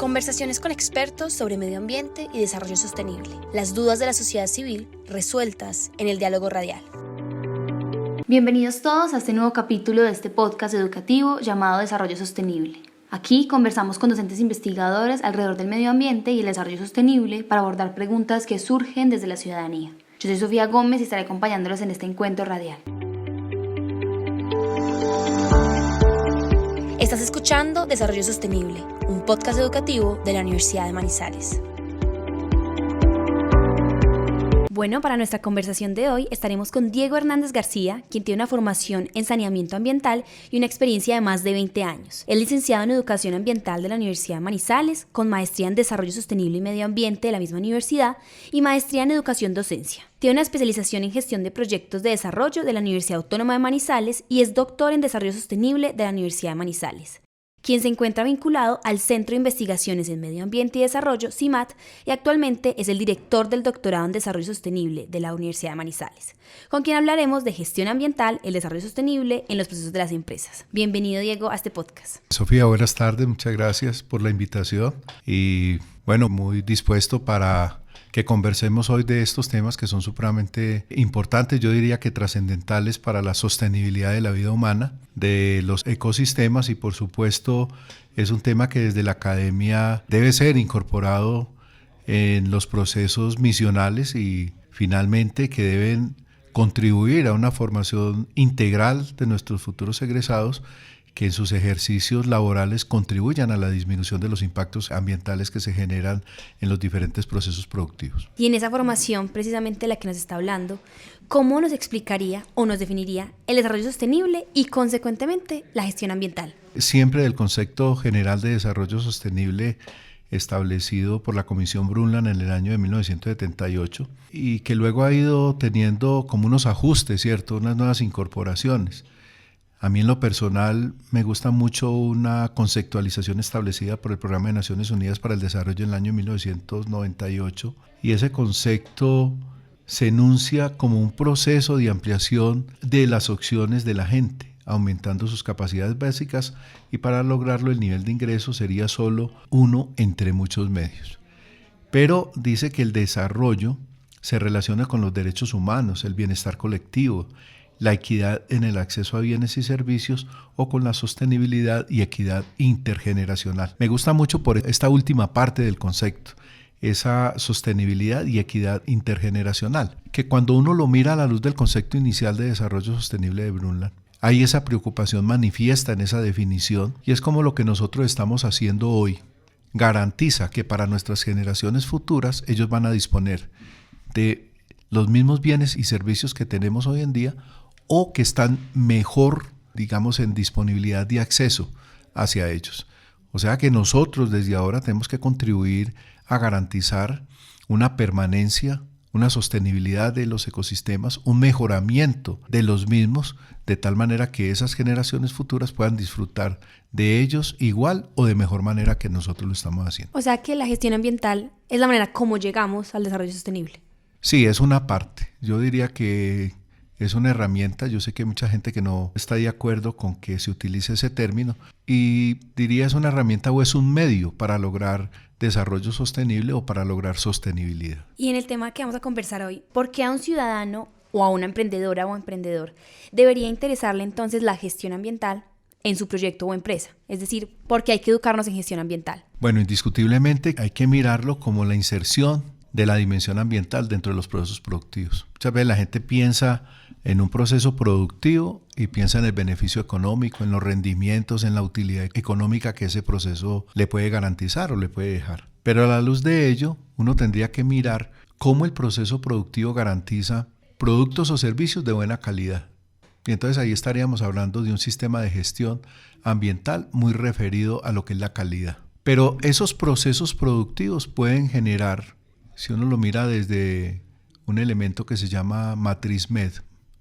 Conversaciones con expertos sobre medio ambiente y desarrollo sostenible. Las dudas de la sociedad civil resueltas en el diálogo radial. Bienvenidos todos a este nuevo capítulo de este podcast educativo llamado Desarrollo Sostenible. Aquí conversamos con docentes investigadores alrededor del medio ambiente y el desarrollo sostenible para abordar preguntas que surgen desde la ciudadanía. Yo soy Sofía Gómez y estaré acompañándolos en este encuentro radial. Estás escuchando Desarrollo Sostenible, un podcast educativo de la Universidad de Manizales. Bueno, para nuestra conversación de hoy estaremos con Diego Hernández García, quien tiene una formación en saneamiento ambiental y una experiencia de más de 20 años. Es licenciado en Educación Ambiental de la Universidad de Manizales, con maestría en Desarrollo Sostenible y Medio Ambiente de la misma universidad y maestría en Educación Docencia. Tiene una especialización en Gestión de Proyectos de Desarrollo de la Universidad Autónoma de Manizales y es doctor en Desarrollo Sostenible de la Universidad de Manizales, quien se encuentra vinculado al Centro de Investigaciones en Medio Ambiente y Desarrollo, CIMAD, y actualmente es el director del doctorado en Desarrollo Sostenible de la Universidad de Manizales, con quien hablaremos de gestión ambiental, el desarrollo sostenible en los procesos de las empresas. Bienvenido, Diego, a este podcast. Sofía, buenas tardes, muchas gracias por la invitación y bueno, muy dispuesto para que conversemos hoy de estos temas que son supremamente importantes, yo diría que trascendentales para la sostenibilidad de la vida humana, de los ecosistemas y por supuesto es un tema que desde la academia debe ser incorporado en los procesos misionales y finalmente que deben contribuir a una formación integral de nuestros futuros egresados que en sus ejercicios laborales contribuyan a la disminución de los impactos ambientales que se generan en los diferentes procesos productivos. Y en esa formación, precisamente de la que nos está hablando, ¿cómo nos explicaría o nos definiría el desarrollo sostenible y, consecuentemente, la gestión ambiental? Siempre del concepto general de desarrollo sostenible establecido por la Comisión Brundtland en el año de 1978 y que luego ha ido teniendo como unos ajustes, ¿cierto? Unas nuevas incorporaciones. A mí en lo personal me gusta mucho una conceptualización establecida por el Programa de Naciones Unidas para el Desarrollo en el año 1998 y ese concepto se enuncia como un proceso de ampliación de las opciones de la gente, aumentando sus capacidades básicas y para lograrlo el nivel de ingreso sería solo uno entre muchos medios. Pero dice que el desarrollo se relaciona con los derechos humanos, el bienestar colectivo, la equidad en el acceso a bienes y servicios o con la sostenibilidad y equidad intergeneracional. Me gusta mucho por esta última parte del concepto, esa sostenibilidad y equidad intergeneracional, que cuando uno lo mira a la luz del concepto inicial de desarrollo sostenible de Brundtland, hay esa preocupación manifiesta en esa definición y es como lo que nosotros estamos haciendo hoy. Garantiza que para nuestras generaciones futuras ellos van a disponer de los mismos bienes y servicios que tenemos hoy en día o que están mejor, digamos, en disponibilidad de acceso hacia ellos. O sea que nosotros desde ahora tenemos que contribuir a garantizar una permanencia, una sostenibilidad de los ecosistemas, un mejoramiento de los mismos, de tal manera que esas generaciones futuras puedan disfrutar de ellos igual o de mejor manera que nosotros lo estamos haciendo. O sea que la gestión ambiental es la manera como llegamos al desarrollo sostenible. Sí, es una parte. Yo diría que es una herramienta. Yo sé que hay mucha gente que no está de acuerdo con que se utilice ese término y diría es una herramienta o es un medio para lograr desarrollo sostenible o para lograr sostenibilidad. Y en el tema que vamos a conversar hoy, ¿por qué a un ciudadano o a una emprendedora o emprendedor debería interesarle entonces la gestión ambiental en su proyecto o empresa? Es decir, ¿por qué hay que educarnos en gestión ambiental? Bueno, indiscutiblemente hay que mirarlo como la inserción de la dimensión ambiental dentro de los procesos productivos. Muchas veces la gente piensa en un proceso productivo y piensa en el beneficio económico, en los rendimientos, en la utilidad económica que ese proceso le puede garantizar o le puede dejar. Pero a la luz de ello, uno tendría que mirar cómo el proceso productivo garantiza productos o servicios de buena calidad. Y entonces ahí estaríamos hablando de un sistema de gestión ambiental muy referido a lo que es la calidad. Pero esos procesos productivos pueden generar, si uno lo mira desde un elemento que se llama matriz MED,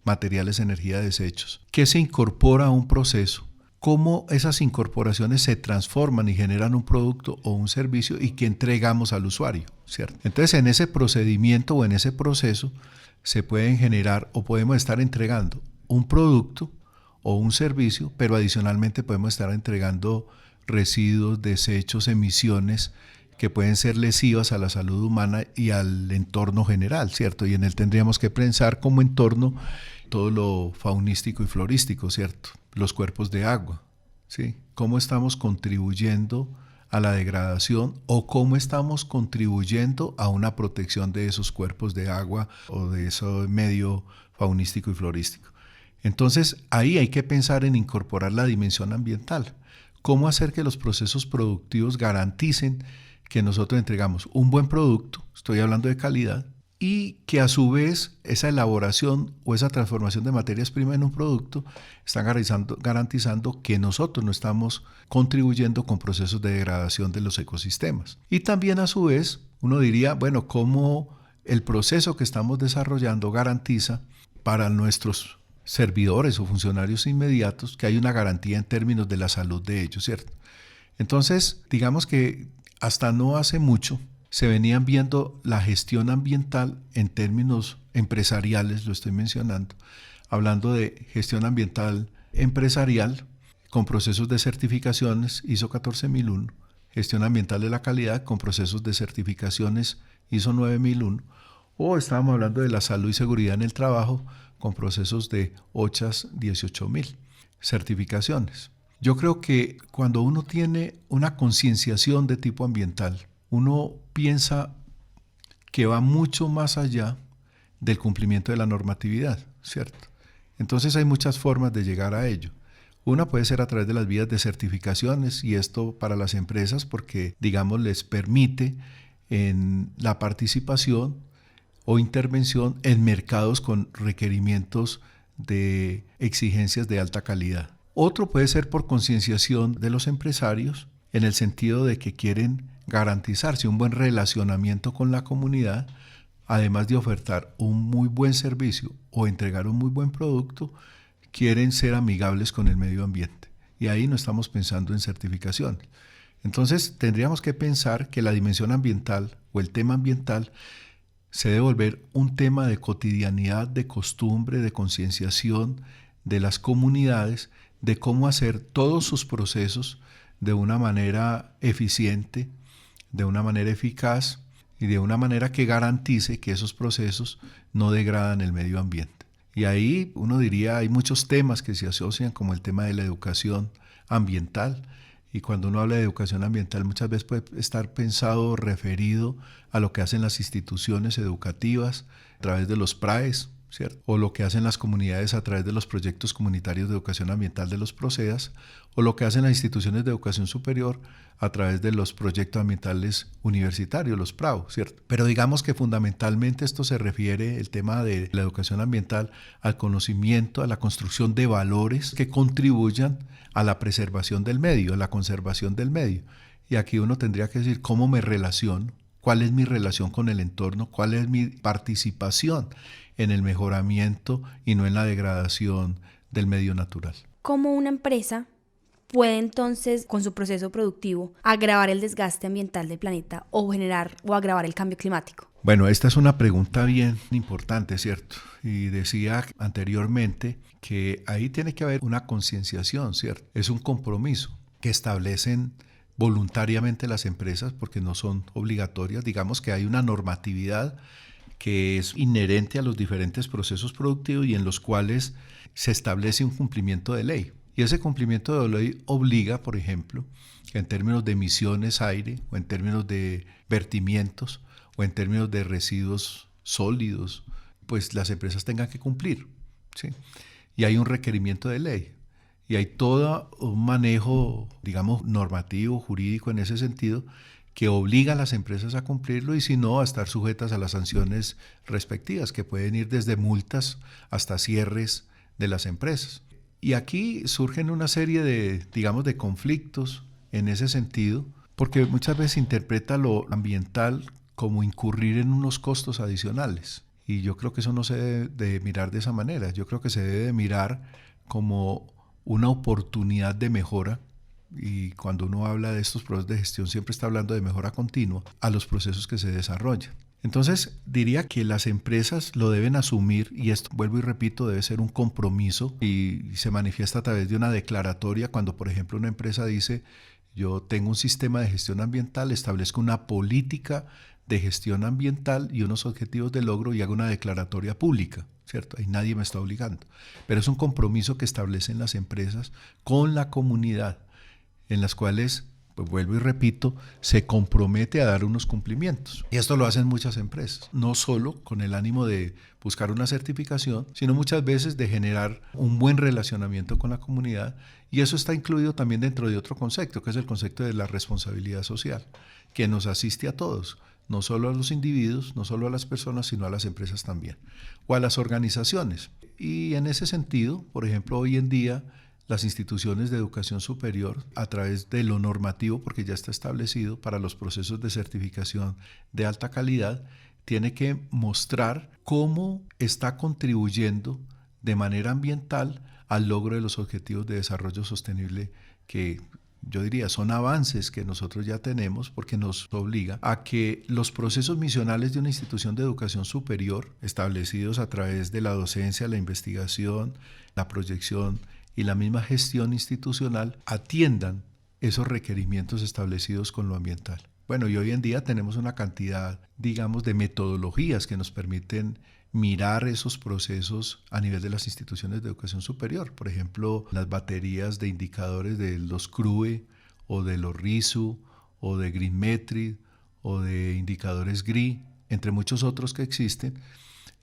materiales, energía, desechos, que se incorpora a un proceso, cómo esas incorporaciones se transforman y generan un producto o un servicio y que entregamos al usuario, ¿cierto? Entonces en ese procedimiento o en ese proceso se pueden generar o podemos estar entregando un producto o un servicio, pero adicionalmente podemos estar entregando residuos, desechos, emisiones que pueden ser lesivas a la salud humana y al entorno general, ¿cierto? Y en él tendríamos que pensar como entorno todo lo faunístico y florístico, ¿cierto? Los cuerpos de agua, ¿sí? ¿Cómo estamos contribuyendo a la degradación o cómo estamos contribuyendo a una protección de esos cuerpos de agua o de ese medio faunístico y florístico? Entonces, ahí hay que pensar en incorporar la dimensión ambiental. ¿Cómo hacer que los procesos productivos garanticen que nosotros entregamos un buen producto, estoy hablando de calidad, y que a su vez esa elaboración o esa transformación de materias primas en un producto están garantizando que nosotros no estamos contribuyendo con procesos de degradación de los ecosistemas? Y también a su vez uno diría, bueno, cómo el proceso que estamos desarrollando garantiza para nuestros servidores o funcionarios inmediatos que hay una garantía en términos de la salud de ellos, ¿cierto? Entonces, digamos que hasta no hace mucho se venían viendo la gestión ambiental en términos empresariales, lo estoy mencionando, hablando de gestión ambiental empresarial con procesos de certificaciones ISO 14001, gestión ambiental de la calidad con procesos de certificaciones ISO 9001, o estábamos hablando de la salud y seguridad en el trabajo con procesos de OCHAS 18000 certificaciones. Yo creo que cuando uno tiene una concienciación de tipo ambiental, uno piensa que va mucho más allá del cumplimiento de la normatividad, ¿cierto? Entonces hay muchas formas de llegar a ello. Una puede ser a través de las vías de certificaciones, y esto para las empresas porque, digamos, les permite en la participación o intervención en mercados con requerimientos de exigencias de alta calidad. Otro puede ser por concienciación de los empresarios, en el sentido de que quieren garantizarse un buen relacionamiento con la comunidad, además de ofertar un muy buen servicio o entregar un muy buen producto, quieren ser amigables con el medio ambiente. Y ahí no estamos pensando en certificación. Entonces tendríamos que pensar que la dimensión ambiental o el tema ambiental se debe volver un tema de cotidianidad, de costumbre, de concienciación de las comunidades, de cómo hacer todos sus procesos de una manera eficiente, de una manera eficaz y de una manera que garantice que esos procesos no degradan el medio ambiente. Y ahí uno diría, hay muchos temas que se asocian, como el tema de la educación ambiental, y cuando uno habla de educación ambiental muchas veces puede estar pensado referido a lo que hacen las instituciones educativas a través de los PRAES, ¿cierto? O lo que hacen las comunidades a través de los proyectos comunitarios de educación ambiental de los PROCEAS, o lo que hacen las instituciones de educación superior a través de los proyectos ambientales universitarios, los PRAU, ¿cierto? Pero digamos que fundamentalmente esto se refiere, el tema de la educación ambiental, al conocimiento, a la construcción de valores que contribuyan a la preservación del medio, a la conservación del medio. Y aquí uno tendría que decir cómo me relaciono, cuál es mi relación con el entorno, cuál es mi participación en el mejoramiento y no en la degradación del medio natural. ¿Cómo una empresa puede entonces, con su proceso productivo, agravar el desgaste ambiental del planeta o generar o agravar el cambio climático? Bueno, esta es una pregunta bien importante, ¿cierto? Y decía anteriormente que ahí tiene que haber una concienciación, ¿cierto? Es un compromiso que establecen voluntariamente las empresas porque no son obligatorias. Digamos que hay una normatividad que es inherente a los diferentes procesos productivos y en los cuales se establece un cumplimiento de ley. Y ese cumplimiento de ley obliga, por ejemplo, en términos de emisiones aire o en términos de vertimientos o en términos de residuos sólidos, pues las empresas tengan que cumplir, ¿sí? Y hay un requerimiento de ley. Y hay todo un manejo, digamos, normativo, jurídico en ese sentido, que obliga a las empresas a cumplirlo y si no, a estar sujetas a las sanciones respectivas, que pueden ir desde multas hasta cierres de las empresas. Y aquí surgen una serie de, digamos, de conflictos en ese sentido, porque muchas veces se interpreta lo ambiental como incurrir en unos costos adicionales. Y yo creo que eso no se debe de mirar de esa manera. Yo creo que se debe de mirar como una oportunidad de mejora, y cuando uno habla de estos procesos de gestión siempre está hablando de mejora continua a los procesos que se desarrollan. Entonces diría que las empresas lo deben asumir, y esto, vuelvo y repito, debe ser un compromiso y se manifiesta a través de una declaratoria cuando, por ejemplo, una empresa dice Yo tengo un sistema de gestión ambiental, establezco una política de gestión ambiental y unos objetivos de logro y hago una declaratoria pública, ¿cierto? Ahí nadie me está obligando. Pero es un compromiso que establecen las empresas con la comunidad, en las cuales, pues vuelvo y repito, se compromete a dar unos cumplimientos. Y esto lo hacen muchas empresas, no solo con el ánimo de buscar una certificación, sino muchas veces de generar un buen relacionamiento con la comunidad. Y eso está incluido también dentro de otro concepto, que es el concepto de la responsabilidad social, que nos asiste a todos, no solo a los individuos, no solo a las personas, sino a las empresas también, o a las organizaciones. Y en ese sentido, por ejemplo, hoy en día, las instituciones de educación superior, a través de lo normativo, porque ya está establecido para los procesos de certificación de alta calidad, tiene que mostrar cómo está contribuyendo de manera ambiental al logro de los objetivos de desarrollo sostenible, que yo diría son avances que nosotros ya tenemos, porque nos obliga a que los procesos misionales de una institución de educación superior, establecidos a través de la docencia, la investigación, la proyección y la misma gestión institucional, atiendan esos requerimientos establecidos con lo ambiental. Bueno, y hoy en día tenemos una cantidad, digamos, de metodologías que nos permiten mirar esos procesos a nivel de las instituciones de educación superior. Por ejemplo, las baterías de indicadores de los CRUE o de los RISU o de GreenMetric o de indicadores GRI, entre muchos otros que existen,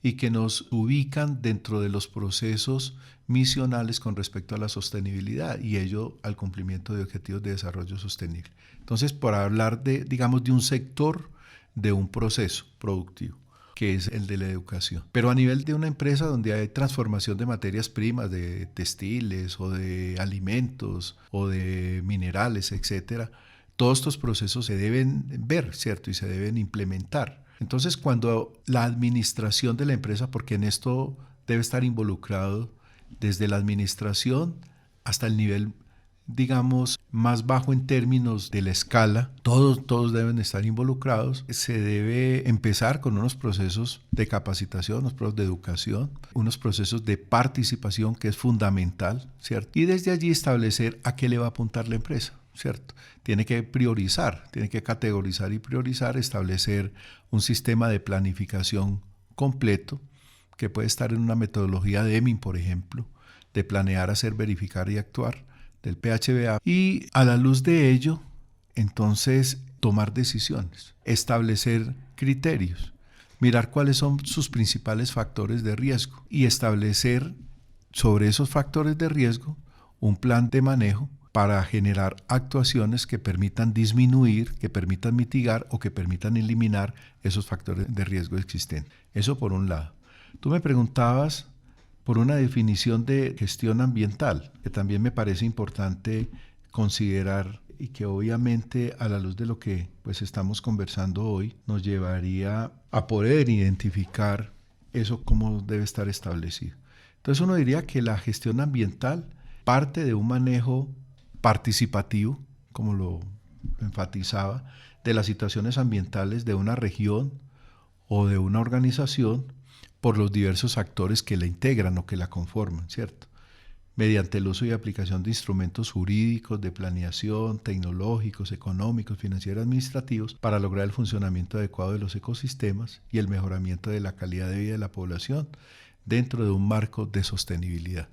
y que nos ubican dentro de los procesos misionales con respecto a la sostenibilidad y ello al cumplimiento de objetivos de desarrollo sostenible. Entonces, por hablar de, digamos, de un sector, de un proceso productivo, que es el de la educación. Pero a nivel de una empresa donde hay transformación de materias primas, de textiles o de alimentos o de minerales, etcétera, todos estos procesos se deben ver, ¿cierto? Y se deben implementar. Entonces, cuando la administración de la empresa, porque en esto debe estar involucrado desde la administración hasta el nivel, digamos, más bajo en términos de la escala, todos deben estar involucrados. Se debe empezar con unos procesos de capacitación, unos procesos de educación, unos procesos de participación que es fundamental, ¿cierto? Y desde allí establecer a qué le va a apuntar la empresa, ¿cierto? Tiene que priorizar, tiene que categorizar y priorizar, establecer un sistema de planificación completo que puede estar en una metodología de EMIN, por ejemplo, de planear, hacer, verificar y actuar, del PHBA, y a la luz de ello, entonces, tomar decisiones, establecer criterios, mirar cuáles son sus principales factores de riesgo y establecer sobre esos factores de riesgo un plan de manejo para generar actuaciones que permitan disminuir, que permitan mitigar o que permitan eliminar esos factores de riesgo existentes. Eso por un lado. Tú me preguntabas por una definición de gestión ambiental, que también me parece importante considerar y que obviamente a la luz de lo que pues estamos conversando hoy nos llevaría a poder identificar eso cómo debe estar establecido. Entonces uno diría que la gestión ambiental parte de un manejo participativo, como lo enfatizaba, de las situaciones ambientales de una región o de una organización por los diversos actores que la integran o que la conforman, ¿cierto? Mediante el uso y aplicación de instrumentos jurídicos, de planeación, tecnológicos, económicos, financieros, administrativos, para lograr el funcionamiento adecuado de los ecosistemas y el mejoramiento de la calidad de vida de la población dentro de un marco de sostenibilidad.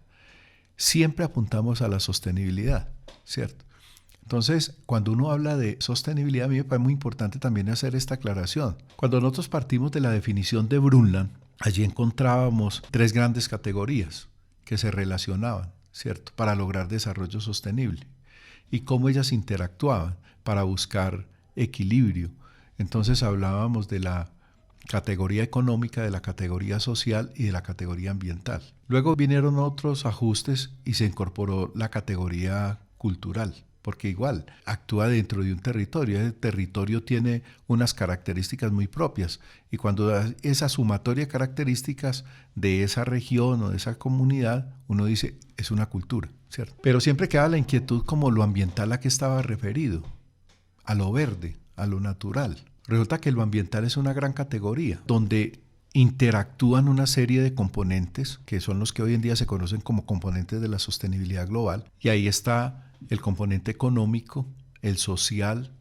Siempre apuntamos a la sostenibilidad, ¿cierto? Entonces, cuando uno habla de sostenibilidad, a mí me parece muy importante también hacer esta aclaración. Cuando nosotros partimos de la definición de Brundtland, allí encontrábamos 3 grandes categorías que se relacionaban, ¿cierto?, para lograr desarrollo sostenible y cómo ellas interactuaban para buscar equilibrio. Entonces hablábamos de la categoría económica, de la categoría social y de la categoría ambiental. Luego vinieron otros ajustes y se incorporó la categoría cultural, porque igual actúa dentro de un territorio. El territorio tiene unas características muy propias y cuando da esa sumatoria de características de esa región o de esa comunidad, uno dice, es una cultura, ¿cierto? Pero siempre queda la inquietud como lo ambiental a qué estaba referido, a lo verde, a lo natural. Resulta que lo ambiental es una gran categoría donde interactúan una serie de componentes que son los que hoy en día se conocen como componentes de la sostenibilidad global, y ahí está el componente económico, el social,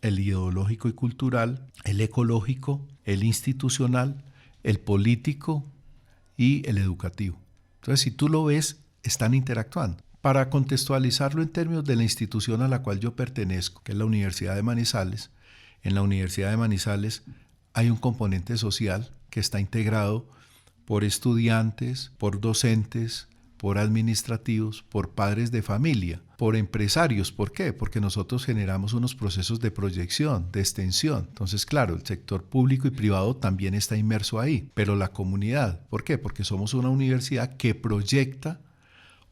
el ideológico y cultural, el ecológico, el institucional, el político y el educativo. Entonces, si tú lo ves, están interactuando. Para contextualizarlo en términos de la institución a la cual yo pertenezco, que es la Universidad de Manizales, en la Universidad de Manizales hay un componente social que está integrado por estudiantes, por docentes, por administrativos, por padres de familia, por empresarios. ¿Por qué? Porque nosotros generamos unos procesos de proyección, de extensión. Entonces, claro, el sector público y privado también está inmerso ahí, pero la comunidad. ¿Por qué? Porque somos una universidad que proyecta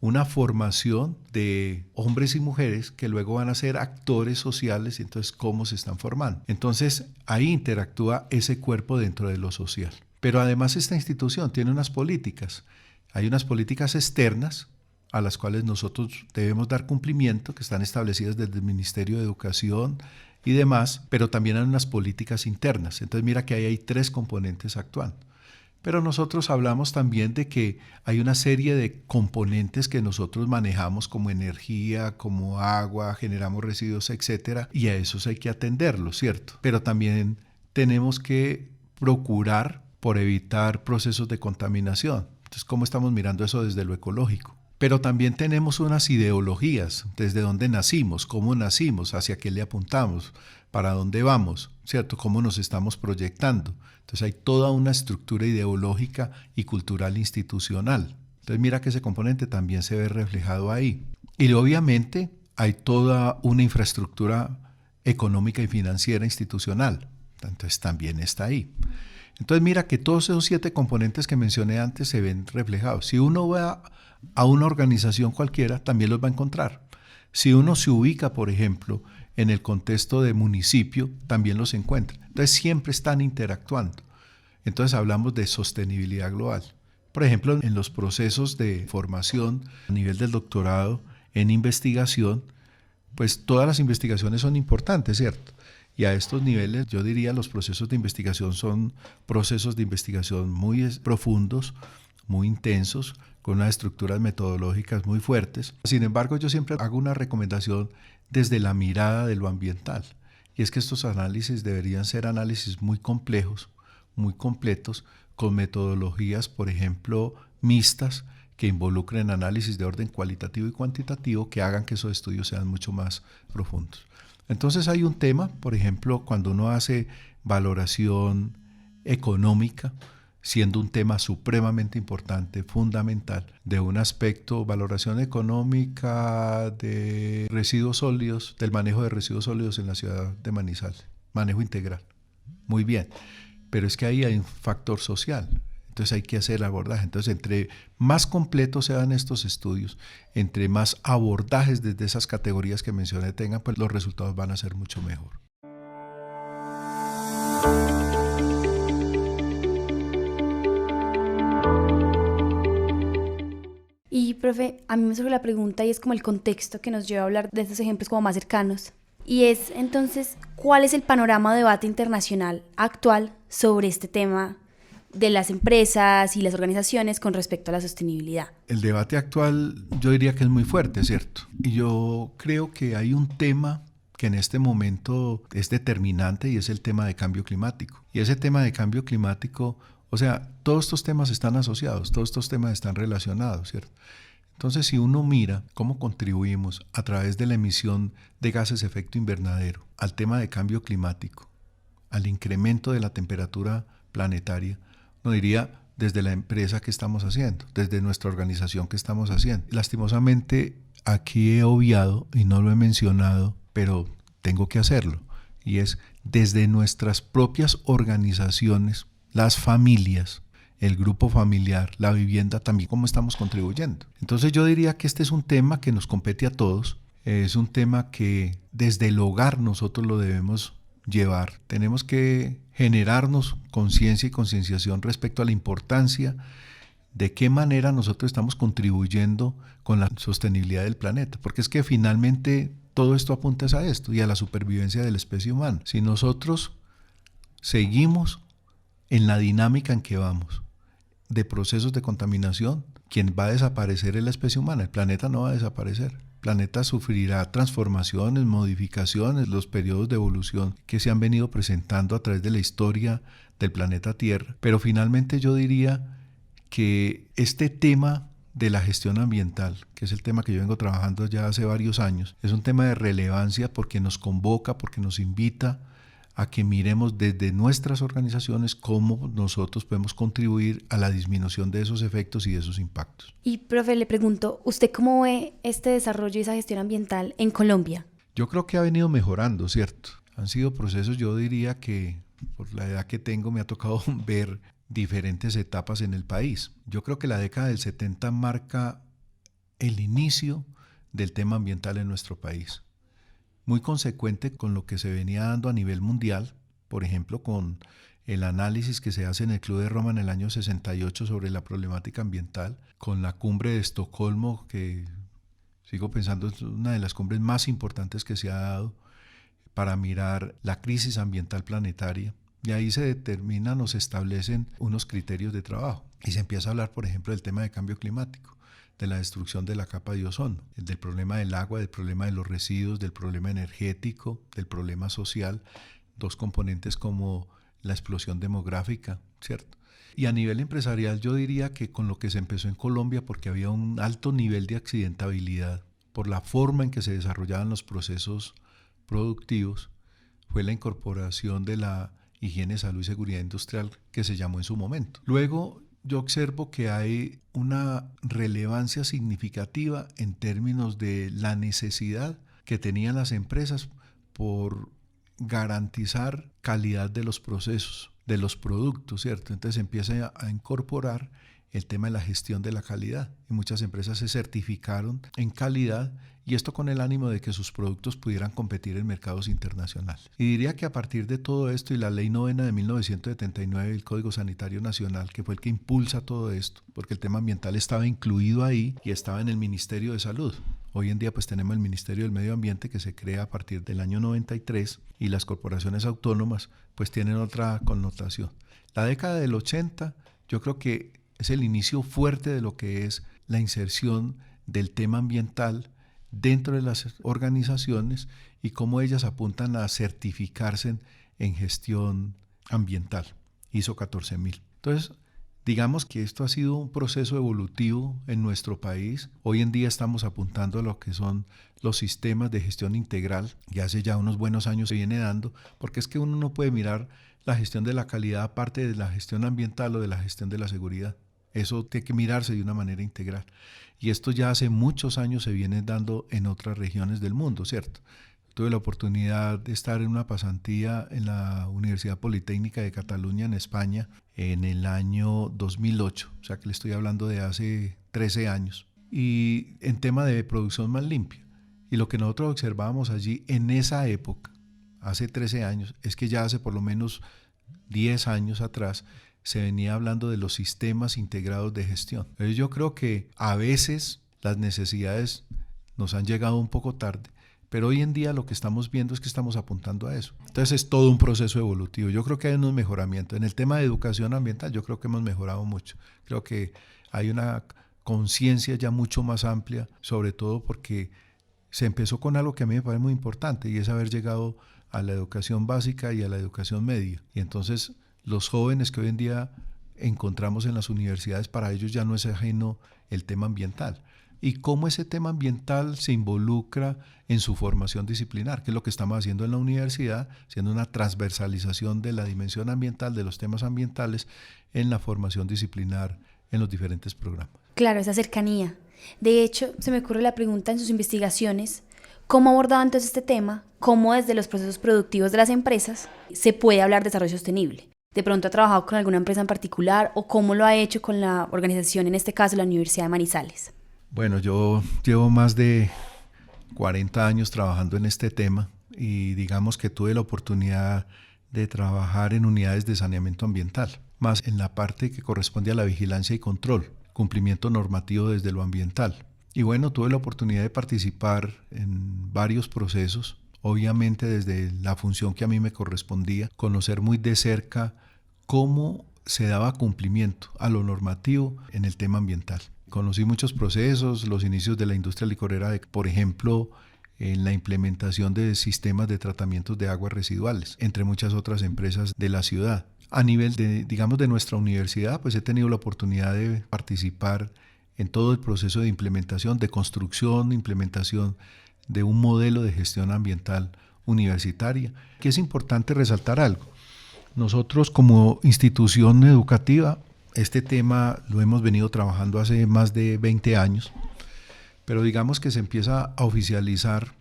una formación de hombres y mujeres que luego van a ser actores sociales y entonces cómo se están formando. Entonces, ahí interactúa ese cuerpo dentro de lo social. Pero además esta institución tiene unas políticas. Hay unas políticas externas a las cuales nosotros debemos dar cumplimiento, que están establecidas desde el Ministerio de Educación y demás, pero también hay unas políticas internas. Entonces mira que ahí hay 3 componentes actuando. Pero nosotros hablamos también de que hay una serie de componentes que nosotros manejamos como energía, como agua, generamos residuos, etcétera, y a esos hay que atenderlos, ¿cierto? Pero también tenemos que procurar por evitar procesos de contaminación. Entonces, ¿cómo estamos mirando eso desde lo ecológico? Pero también tenemos unas ideologías, desde dónde nacimos, cómo nacimos, hacia qué le apuntamos, para dónde vamos, ¿cierto? Cómo nos estamos proyectando. Entonces hay toda una estructura ideológica y cultural institucional. Entonces mira que ese componente también se ve reflejado ahí. Y obviamente hay toda una infraestructura económica y financiera institucional. Entonces también está ahí. Entonces mira que todos esos 7 componentes que mencioné antes se ven reflejados. Si uno va a una organización cualquiera, también los va a encontrar. Si uno se ubica, por ejemplo, en el contexto de municipio, también los encuentra. Entonces siempre están interactuando. Entonces hablamos de sostenibilidad global. Por ejemplo, en los procesos de formación a nivel del doctorado en investigación, pues todas las investigaciones son importantes, ¿cierto? Y a estos niveles, yo diría, los procesos de investigación son procesos de investigación muy profundos, muy intensos, con unas estructuras metodológicas muy fuertes. Sin embargo, yo siempre hago una recomendación desde la mirada de lo ambiental. Y es que estos análisis deberían ser análisis muy complejos, muy completos, con metodologías, por ejemplo, mixtas, que involucren análisis de orden cualitativo y cuantitativo, que hagan que esos estudios sean mucho más profundos. Entonces hay un tema, por ejemplo, cuando uno hace valoración económica, siendo un tema supremamente importante, fundamental, de un aspecto, valoración económica de residuos sólidos, del manejo de residuos sólidos en la ciudad de Manizales, manejo integral. Muy bien, pero es que ahí hay un factor social. Entonces hay que hacer el abordaje. Entonces, entre más completos sean estos estudios, entre más abordajes desde esas categorías que mencioné tengan, pues los resultados van a ser mucho mejor. Y, profe, a mí me surge la pregunta y es como el contexto que nos lleva a hablar de estos ejemplos como más cercanos. Y es, entonces, ¿cuál es el panorama de debate internacional actual sobre este tema de las empresas y las organizaciones con respecto a la sostenibilidad? El debate actual yo diría que es muy fuerte, ¿cierto? Y yo creo que hay un tema que en este momento es determinante y es el tema de cambio climático. Y ese tema de cambio climático, o sea, todos estos temas están asociados, todos estos temas están relacionados, ¿cierto? Entonces, si uno mira cómo contribuimos a través de la emisión de gases de efecto invernadero al tema de cambio climático, al incremento de la temperatura planetaria, no diría desde la empresa que estamos haciendo, desde nuestra organización que estamos haciendo. Lastimosamente, aquí he obviado y no lo he mencionado, pero tengo que hacerlo, y es desde nuestras propias organizaciones, las familias, el grupo familiar, la vivienda, también cómo estamos contribuyendo. Entonces yo diría que este es un tema que nos compete a todos, es un tema que desde el hogar nosotros lo debemos llevar. Tenemos que generarnos conciencia y concienciación respecto a la importancia de qué manera nosotros estamos contribuyendo con la sostenibilidad del planeta, porque es que finalmente todo esto apunta a esto y a la supervivencia de la especie humana. Si nosotros seguimos en la dinámica en que vamos de procesos de contaminación, quien va a desaparecer es la especie humana, el planeta no va a desaparecer. planeta sufrirá transformaciones, modificaciones, los periodos de evolución que se han venido presentando a través de la historia del planeta Tierra, pero finalmente yo diría que este tema de la gestión ambiental, que es el tema que yo vengo trabajando ya hace varios años, es un tema de relevancia porque nos convoca, porque nos invita a que miremos desde nuestras organizaciones cómo nosotros podemos contribuir a la disminución de esos efectos y de esos impactos. Y, profe, le pregunto, ¿usted cómo ve este desarrollo y esa gestión ambiental en Colombia? Yo creo que ha venido mejorando, ¿cierto? Han sido procesos, yo diría que por la edad que tengo me ha tocado ver diferentes etapas en el país. Yo creo que la década del 70 marca el inicio del tema ambiental en nuestro país. Muy consecuente con lo que se venía dando a nivel mundial, por ejemplo, con el análisis que se hace en el Club de Roma en el año 68 sobre la problemática ambiental, con la cumbre de Estocolmo, que sigo pensando es una de las cumbres más importantes que se ha dado para mirar la crisis ambiental planetaria. Y ahí se determinan o se establecen unos criterios de trabajo. Y se empieza a hablar, por ejemplo, del tema de cambio climático, de la destrucción de la capa de ozono, del problema del agua, del problema de los residuos, del problema energético, del problema social, dos componentes como la explosión demográfica, ¿cierto? Y a nivel empresarial yo diría que con lo que se empezó en Colombia, porque había un alto nivel de accidentabilidad por la forma en que se desarrollaban los procesos productivos, fue la incorporación de la higiene, salud y seguridad industrial que se llamó en su momento. Luego yo observo que hay una relevancia significativa en términos de la necesidad que tenían las empresas por garantizar calidad de los procesos, de los productos, ¿cierto? Entonces empieza a incorporar el tema de la gestión de la calidad y muchas empresas se certificaron en calidad y esto con el ánimo de que sus productos pudieran competir en mercados internacionales. Y diría que a partir de todo esto y la Ley 9 de 1979 y el Código Sanitario Nacional, que fue el que impulsa todo esto, porque el tema ambiental estaba incluido ahí y estaba en el Ministerio de Salud. Hoy en día pues tenemos el Ministerio del Medio Ambiente que se crea a partir del año 93 y las corporaciones autónomas pues tienen otra connotación. La década del 80 yo creo que es el inicio fuerte de lo que es la inserción del tema ambiental dentro de las organizaciones y cómo ellas apuntan a certificarse en gestión ambiental, ISO 14000. Entonces, digamos que esto ha sido un proceso evolutivo en nuestro país. Hoy en día estamos apuntando a lo que son los sistemas de gestión integral, y hace ya unos buenos años se viene dando, porque es que uno no puede mirar la gestión de la calidad aparte de la gestión ambiental o de la gestión de la seguridad. Eso tiene que mirarse de una manera integral. Y esto ya hace muchos años se viene dando en otras regiones del mundo, ¿cierto? Tuve la oportunidad de estar en una pasantía en la Universidad Politécnica de Cataluña, en España, en el año 2008, o sea que le estoy hablando de hace 13 años, y en tema de producción más limpia. Y lo que nosotros observábamos allí en esa época, hace 13 años, es que ya hace por lo menos 10 años atrás, se venía hablando de los sistemas integrados de gestión. Entonces yo creo que a veces las necesidades nos han llegado un poco tarde, pero hoy en día lo que estamos viendo es que estamos apuntando a eso. Entonces es todo un proceso evolutivo. Yo creo que hay unos mejoramientos. En el tema de educación ambiental yo creo que hemos mejorado mucho. Creo que hay una conciencia ya mucho más amplia, sobre todo porque se empezó con algo que a mí me parece muy importante y es haber llegado a la educación básica y a la educación media. Y entonces los jóvenes que hoy en día encontramos en las universidades, para ellos ya no es ajeno el tema ambiental. Y cómo ese tema ambiental se involucra en su formación disciplinar, que es lo que estamos haciendo en la universidad, haciendo una transversalización de la dimensión ambiental, de los temas ambientales, en la formación disciplinar en los diferentes programas. Claro, esa cercanía. De hecho, se me ocurre la pregunta en sus investigaciones, ¿cómo ha abordado entonces este tema? ¿Cómo desde los procesos productivos de las empresas se puede hablar de desarrollo sostenible? ¿De pronto ha trabajado con alguna empresa en particular o cómo lo ha hecho con la organización, en este caso la Universidad de Manizales? Bueno, yo llevo más de 40 años trabajando en este tema y digamos que tuve la oportunidad de trabajar en unidades de saneamiento ambiental, más en la parte que corresponde a la vigilancia y control, cumplimiento normativo desde lo ambiental. Y bueno, tuve la oportunidad de participar en varios procesos, obviamente desde la función que a mí me correspondía, conocer muy de cerca cómo se daba cumplimiento a lo normativo en el tema ambiental. Conocí muchos procesos, los inicios de la industria licorera, por ejemplo, en la implementación de sistemas de tratamientos de aguas residuales, entre muchas otras empresas de la ciudad. A nivel de nuestra universidad, pues he tenido la oportunidad de participar en todo el proceso de implementación, de construcción, implementación de un modelo de gestión ambiental universitaria, que es importante resaltar algo. Nosotros como institución educativa, este tema lo hemos venido trabajando hace más de 20 años, pero digamos que se empieza a oficializar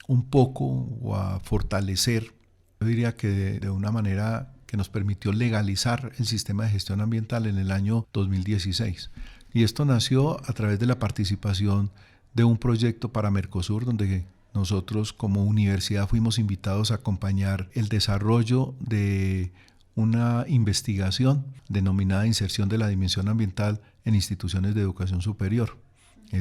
un poco o a fortalecer, yo diría que de una manera que nos permitió legalizar el sistema de gestión ambiental en el año 2016. Y esto nació a través de la participación de un proyecto para Mercosur, donde nosotros como universidad fuimos invitados a acompañar el desarrollo de una investigación denominada Inserción de la Dimensión Ambiental en Instituciones de Educación Superior.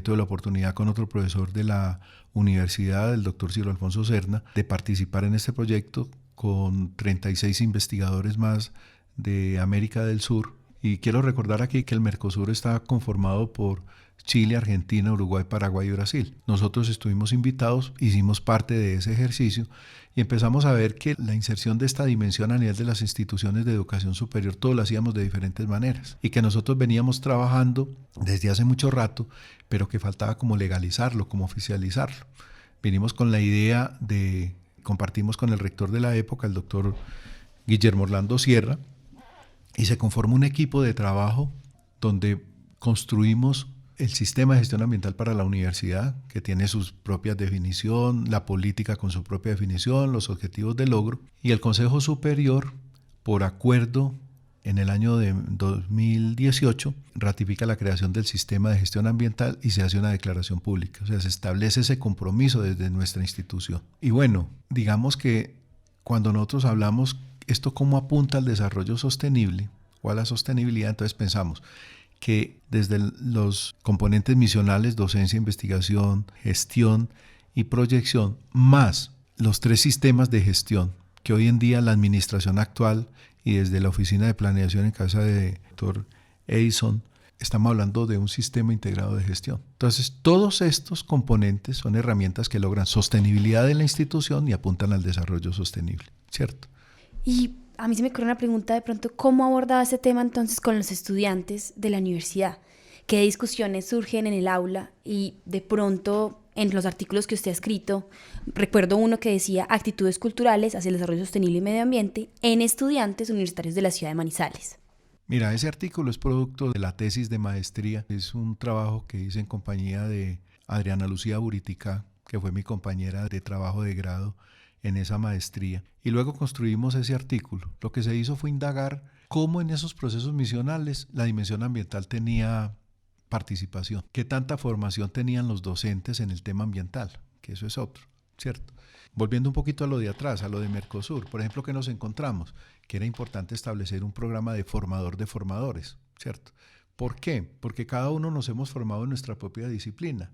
Tuve la oportunidad con otro profesor de la universidad, el doctor Ciro Alfonso Serna, de participar en este proyecto con 36 investigadores más de América del Sur. Y quiero recordar aquí que el Mercosur está conformado por Chile, Argentina, Uruguay, Paraguay y Brasil. Nosotros estuvimos invitados, hicimos parte de ese ejercicio y empezamos a ver que la inserción de esta dimensión a nivel de las instituciones de educación superior, todo lo hacíamos de diferentes maneras y que nosotros veníamos trabajando desde hace mucho rato, pero que faltaba como legalizarlo, como oficializarlo. Vinimos con la idea compartimos con el rector de la época, el doctor Guillermo Orlando Sierra, y se conformó un equipo de trabajo donde construimos el sistema de gestión ambiental para la universidad, que tiene su propia definición, la política con su propia definición, los objetivos de logro, y el Consejo Superior, por acuerdo en el año de 2018, ratifica la creación del sistema de gestión ambiental y se hace una declaración pública. O sea, se establece ese compromiso desde nuestra institución. Y bueno, digamos que cuando nosotros hablamos esto cómo apunta al desarrollo sostenible o a la sostenibilidad, entonces pensamos que desde los componentes misionales, docencia, investigación, gestión y proyección, más los 3 sistemas de gestión que hoy en día la administración actual y desde la oficina de planeación en cabeza de Dr. Edison, estamos hablando de un sistema integrado de gestión. Entonces, todos estos componentes son herramientas que logran sostenibilidad de la institución y apuntan al desarrollo sostenible, ¿cierto? Y a mí se me ocurre una pregunta de pronto, ¿cómo abordaba ese tema entonces con los estudiantes de la universidad? ¿Qué discusiones surgen en el aula? Y de pronto, en los artículos que usted ha escrito, recuerdo uno que decía actitudes culturales hacia el desarrollo sostenible y medio ambiente en estudiantes universitarios de la ciudad de Manizales. Mira, ese artículo es producto de la tesis de maestría. Es un trabajo que hice en compañía de Adriana Lucía Buritica, que fue mi compañera de trabajo de grado en esa maestría. Y luego construimos ese artículo. Lo que se hizo fue indagar cómo en esos procesos misionales la dimensión ambiental tenía participación, qué tanta formación tenían los docentes en el tema ambiental, que eso es otro, ¿cierto? Volviendo un poquito a lo de atrás, a lo de Mercosur, por ejemplo, ¿qué nos encontramos? Que era importante establecer un programa de formador de formadores, ¿cierto? ¿Por qué? Porque cada uno nos hemos formado en nuestra propia disciplina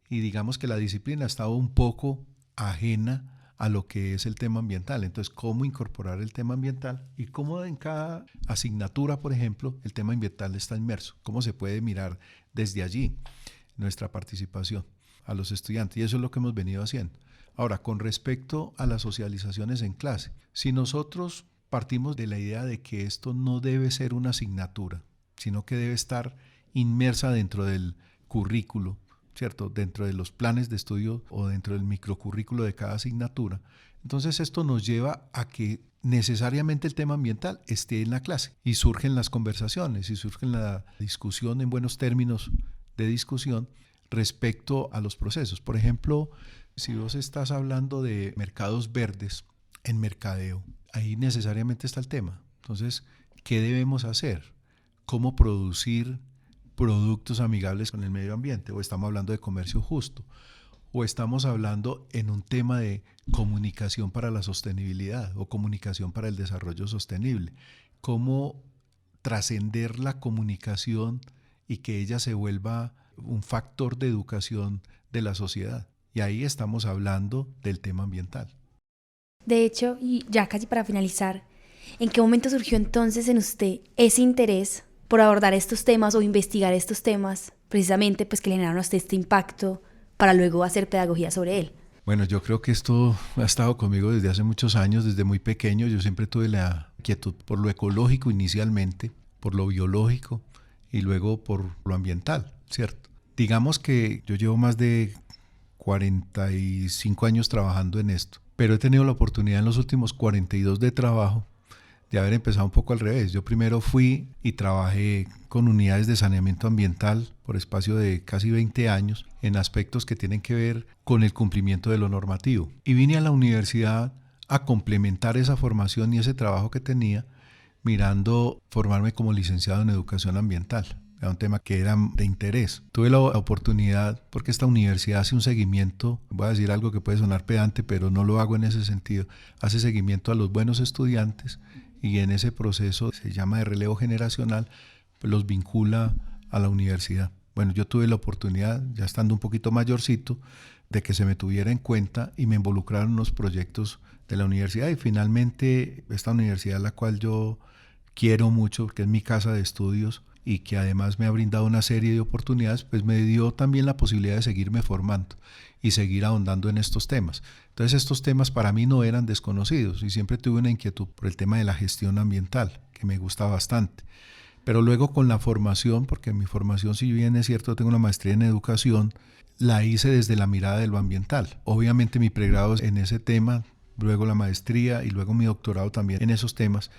y digamos que la disciplina ha estado un poco ajena a lo que es el tema ambiental. Entonces, ¿cómo incorporar el tema ambiental? Y cómo en cada asignatura, por ejemplo, el tema ambiental está inmerso. ¿Cómo se puede mirar desde allí nuestra participación a los estudiantes? Y eso es lo que hemos venido haciendo. Ahora, con respecto a las socializaciones en clase, si nosotros partimos de la idea de que esto no debe ser una asignatura, sino que debe estar inmersa dentro del currículo, ¿cierto? Dentro de los planes de estudio o dentro del microcurrículo de cada asignatura. Entonces esto nos lleva a que necesariamente el tema ambiental esté en la clase y surgen las conversaciones y surge la discusión en buenos términos de discusión respecto a los procesos. Por ejemplo, si vos estás hablando de mercados verdes en mercadeo, ahí necesariamente está el tema. Entonces, ¿qué debemos hacer? ¿Cómo producir productos amigables con el medio ambiente? O estamos hablando de comercio justo, o estamos hablando en un tema de comunicación para la sostenibilidad o comunicación para el desarrollo sostenible. ¿Cómo trascender la comunicación y que ella se vuelva un factor de educación de la sociedad? Y ahí estamos hablando del tema ambiental. De hecho, y ya casi para finalizar, ¿en qué momento surgió entonces en usted ese interés por abordar estos temas o investigar estos temas, precisamente pues que le generaron a usted este impacto para luego hacer pedagogía sobre él? Bueno, yo creo que esto ha estado conmigo desde hace muchos años, desde muy pequeño. Yo siempre tuve la inquietud por lo ecológico inicialmente, por lo biológico y luego por lo ambiental, ¿cierto? Digamos que yo llevo más de 45 años trabajando en esto, pero he tenido la oportunidad en los últimos 42 de trabajo de haber empezado un poco al revés. Yo primero fui y trabajé con unidades de saneamiento ambiental por espacio de casi 20 años en aspectos que tienen que ver con el cumplimiento de lo normativo. Y vine a la universidad a complementar esa formación y ese trabajo que tenía, mirando formarme como licenciado en educación ambiental. Era un tema que era de interés. Tuve la oportunidad, porque esta universidad hace un seguimiento, voy a decir algo que puede sonar pedante, pero no lo hago en ese sentido, hace seguimiento a los buenos estudiantes y en ese proceso se llama de relevo generacional, pues los vincula a la universidad. Bueno, yo tuve la oportunidad, ya estando un poquito mayorcito, de que se me tuviera en cuenta y me involucraron en los proyectos de la universidad y finalmente esta universidad, la cual yo quiero mucho, que es mi casa de estudios y que además me ha brindado una serie de oportunidades, pues me dio también la posibilidad de seguirme formando y seguir ahondando en estos temas. Entonces estos temas para mí no eran desconocidos y siempre tuve una inquietud por el tema de la gestión ambiental, que me gusta bastante. Pero luego con la formación, porque mi formación, si bien es cierto, tengo una maestría en educación, la hice desde la mirada de lo ambiental. Obviamente mi pregrado es en ese tema, luego la maestría y luego mi doctorado también en esos temas.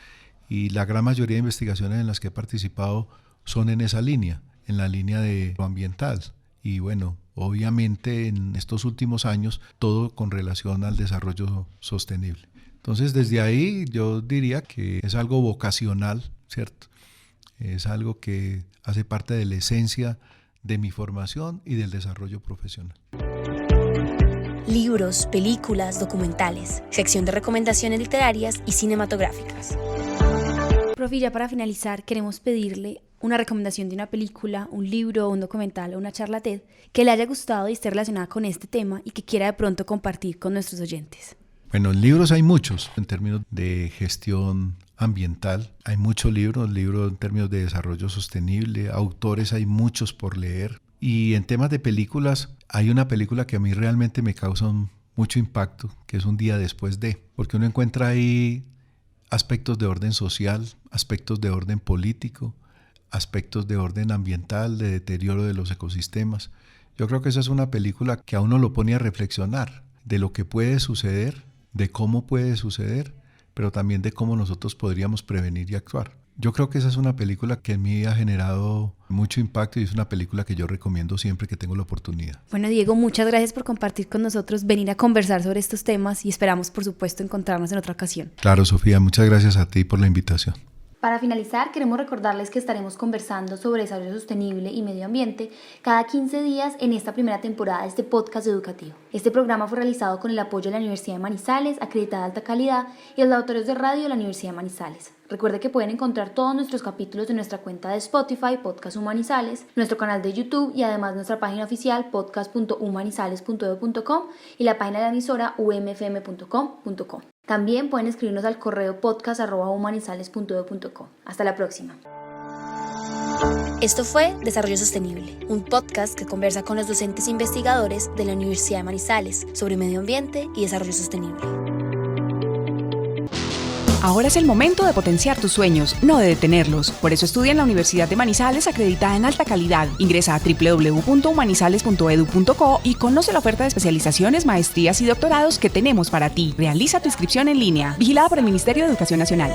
Y la gran mayoría de investigaciones en las que he participado son en esa línea, en la línea de lo ambiental. Y bueno, obviamente en estos últimos años todo con relación al desarrollo sostenible. Entonces desde ahí yo diría que es algo vocacional, ¿cierto? Es algo que hace parte de la esencia de mi formación y del desarrollo profesional. Libros, películas, documentales, sección de recomendaciones literarias y cinematográficas. Profe, ya para finalizar, queremos pedirle una recomendación de una película, un libro, un documental o una charla TED que le haya gustado y esté relacionada con este tema y que quiera de pronto compartir con nuestros oyentes. Bueno, libros hay muchos en términos de gestión ambiental. Hay muchos libros en términos de desarrollo sostenible, autores hay muchos por leer. Y en temas de películas, hay una película que a mí realmente me causa mucho impacto, que es Un día después de, porque uno encuentra ahí aspectos de orden social, aspectos de orden político, aspectos de orden ambiental, de deterioro de los ecosistemas. Yo creo que esa es una película que a uno lo pone a reflexionar de lo que puede suceder, de cómo puede suceder, pero también de cómo nosotros podríamos prevenir y actuar. Yo creo que esa es una película que en mí ha generado mucho impacto y es una película que yo recomiendo siempre que tengo la oportunidad. Bueno, Diego, muchas gracias por compartir con nosotros, venir a conversar sobre estos temas y esperamos, por supuesto, encontrarnos en otra ocasión. Claro, Sofía, muchas gracias a ti por la invitación. Para finalizar, queremos recordarles que estaremos conversando sobre desarrollo sostenible y medio ambiente cada 15 días en esta primera temporada de este podcast educativo. Este programa fue realizado con el apoyo de la Universidad de Manizales, acreditada de alta calidad, y los laboratorios de radio de la Universidad de Manizales. Recuerde que pueden encontrar todos nuestros capítulos en nuestra cuenta de Spotify, Podcast Humanizales, nuestro canal de YouTube y además nuestra página oficial podcast.humanizales.edu.com y la página de la emisora umfm.com.co. También pueden escribirnos al correo podcast@humanizales.edu.co. Hasta la próxima. Esto fue Desarrollo Sostenible, un podcast que conversa con los docentes e investigadores de la Universidad de Manizales sobre medio ambiente y desarrollo sostenible. Ahora es el momento de potenciar tus sueños, no de detenerlos. Por eso estudia en la Universidad de Manizales, acreditada en alta calidad. Ingresa a www.humanizales.edu.co y conoce la oferta de especializaciones, maestrías y doctorados que tenemos para ti. Realiza tu inscripción en línea. Vigilada por el Ministerio de Educación Nacional.